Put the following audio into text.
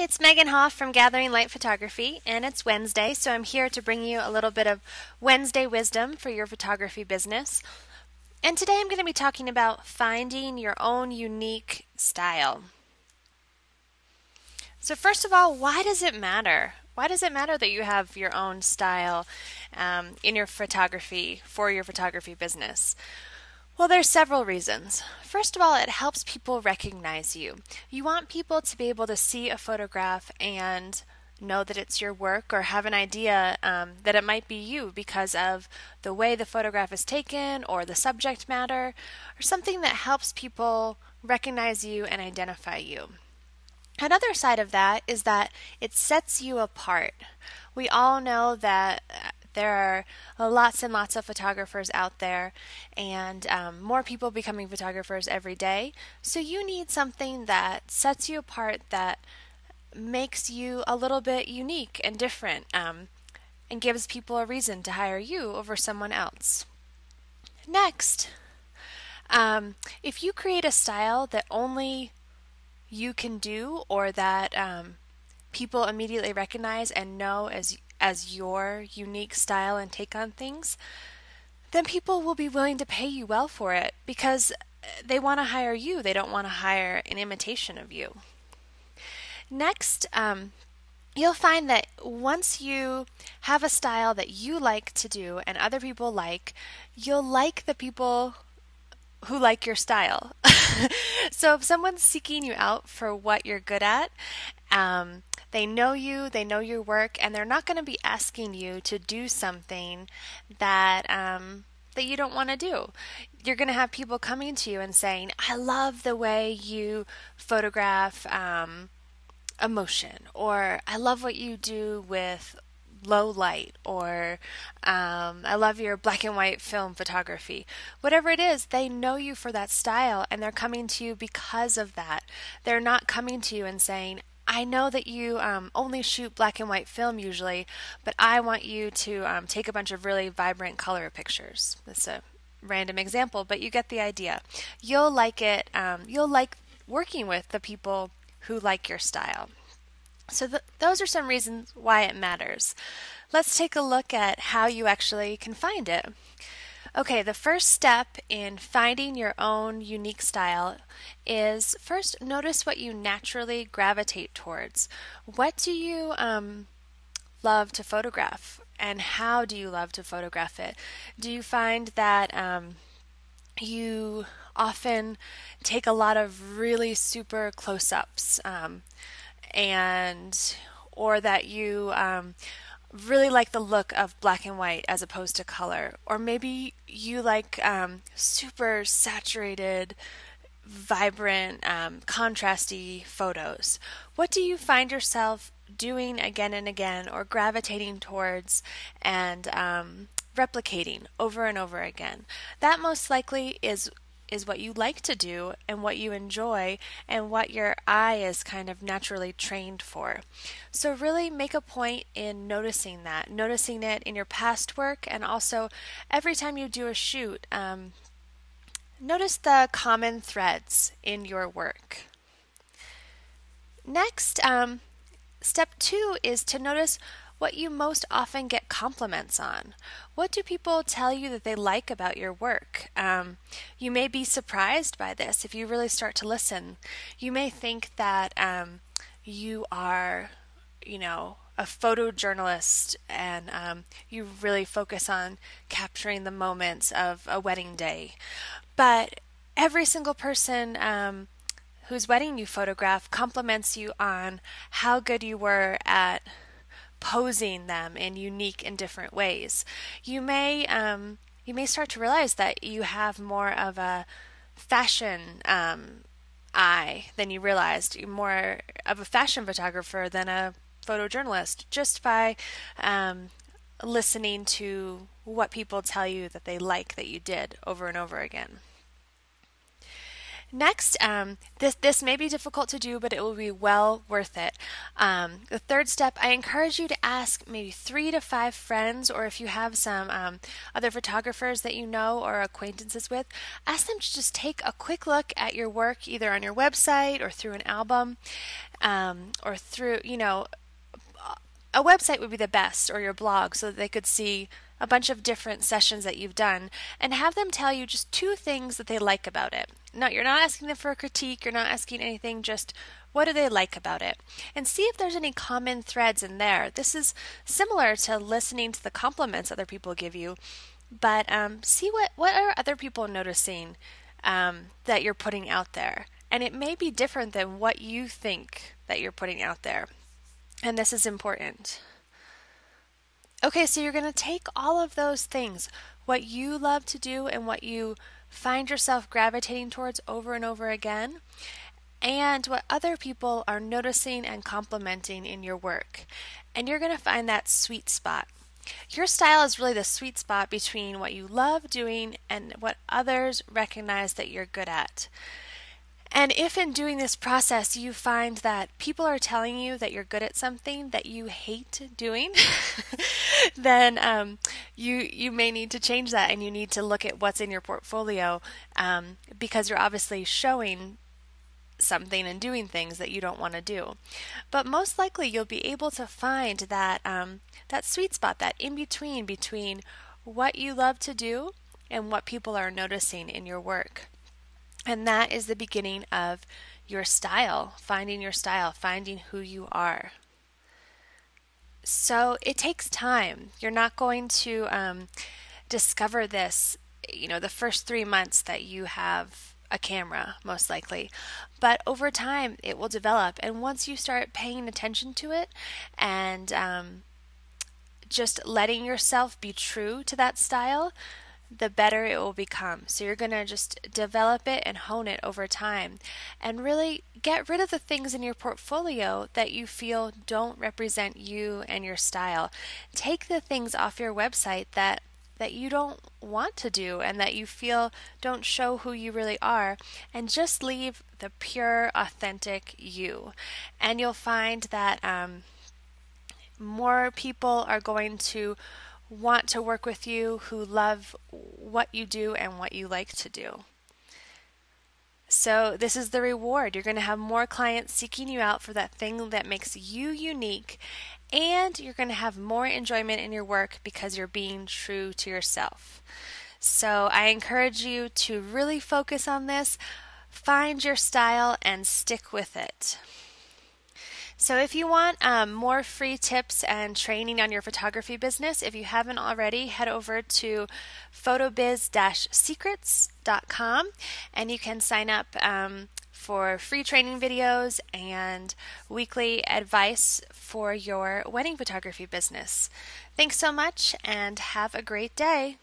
it's Megan Hoff from Gathering Light Photography, and it's Wednesday, so I'm here to bring you a little bit of Wednesday wisdom for your photography business. And today I'm going to be talking about finding your own unique style. So first of all, why does it matter? Why does it matter that you have your own style in your photography for your photography business? Well, there's several reasons. First of all, it helps people recognize you. You want people to be able to see a photograph and know that it's your work or have an idea that it might be you because of the way the photograph is taken or the subject matter or something that helps people recognize you and identify you. Another side of that is that it sets you apart. We all know that there are lots and lots of photographers out there and more people becoming photographers every day. So you need something that sets you apart, that makes you a little bit unique and different and gives people a reason to hire you over someone else. Next, if you create a style that only you can do or that people immediately recognize and know as your unique style and take on things, then people will be willing to pay you well for it because they want to hire you. They don't want to hire an imitation of you. Next, you'll find that once you have a style that you like to do and other people like, you'll like the people who like your style. So if someone's seeking you out for what you're good at, they know you, they know your work, and they're not going to be asking you to do something that you don't want to do. You're going to have people coming to you and saying, I love the way you photograph emotion, or I love what you do with low light, or I love your black and white film photography. Whatever it is, they know you for that style and they're coming to you because of that. They're not coming to you and saying, I know that you only shoot black and white film usually, but I want you to take a bunch of really vibrant color pictures. That's a random example, but you get the idea. You'll like it. You'll like working with the people who like your style. So those are some reasons why it matters. Let's take a look at how you actually can find it. Okay, the first step in finding your own unique style is first notice what you naturally gravitate towards. What do you love to photograph, and how do you love to photograph it? Do you find that you often take a lot of really super close-ups and or that you really like the look of black and white as opposed to color, or maybe you like super saturated, vibrant, contrasty photos. What do you find yourself doing again and again, or gravitating towards and replicating over and over again? That most likely is what you like to do and what you enjoy and what your eye is kind of naturally trained for. So really make a point in noticing that, noticing it in your past work, and also every time you do a shoot, notice the common threads in your work. Next, step 2 is to notice what you most often get compliments on. What do people tell you that they like about your work? You may be surprised by this if you really start to listen. You may think that you are, a photojournalist and you really focus on capturing the moments of a wedding day. But every single person whose wedding you photograph compliments you on how good you were at posing them in unique and different ways. You may start to realize that you have more of a fashion eye than you realized. You're more of a fashion photographer than a photojournalist just by listening to what people tell you that they like that you did over and over again. Next, this may be difficult to do, but it will be well worth it. The third step, I encourage you to ask maybe 3 to 5 friends, or if you have some other photographers that you know or acquaintances with, ask them to just take a quick look at your work, either on your website or through an album, or through, a website would be the best, or your blog, so that they could see a bunch of different sessions that you've done, and have them tell you just 2 things that they like about it. No, you're not asking them for a critique, you're not asking anything, just what do they like about it? And see if there's any common threads in there. This is similar to listening to the compliments other people give you, but see what are other people noticing that you're putting out there. And it may be different than what you think that you're putting out there. And this is important. Okay, so you're going to take all of those things, what you love to do and what you find yourself gravitating towards over and over again, and what other people are noticing and complimenting in your work. And you're going to find that sweet spot. Your style is really the sweet spot between what you love doing and what others recognize that you're good at. And if in doing this process you find that people are telling you that you're good at something that you hate doing, then you may need to change that, and you need to look at what's in your portfolio, because you're obviously showing something and doing things that you don't want to do. But most likely you'll be able to find that that sweet spot, that in between what you love to do and what people are noticing in your work. And that is the beginning of your style, finding who you are. So it takes time. You're not going to discover this, the first 3 months that you have a camera, most likely. But over time, it will develop. And once you start paying attention to it and just letting yourself be true to that style, the better it will become. So you're going to just develop it and hone it over time, and really get rid of the things in your portfolio that you feel don't represent you and your style. Take the things off your website that you don't want to do and that you feel don't show who you really are, and just leave the pure, authentic you. And you'll find that more people are going to want to work with you who love what you do and what you like to do. So this is the reward. You're going to have more clients seeking you out for that thing that makes you unique, and you're going to have more enjoyment in your work because you're being true to yourself. So I encourage you to really focus on this, find your style, and stick with it. So if you want more free tips and training on your photography business, if you haven't already, head over to photobiz-secrets.com, and you can sign up for free training videos and weekly advice for your wedding photography business. Thanks so much, and have a great day.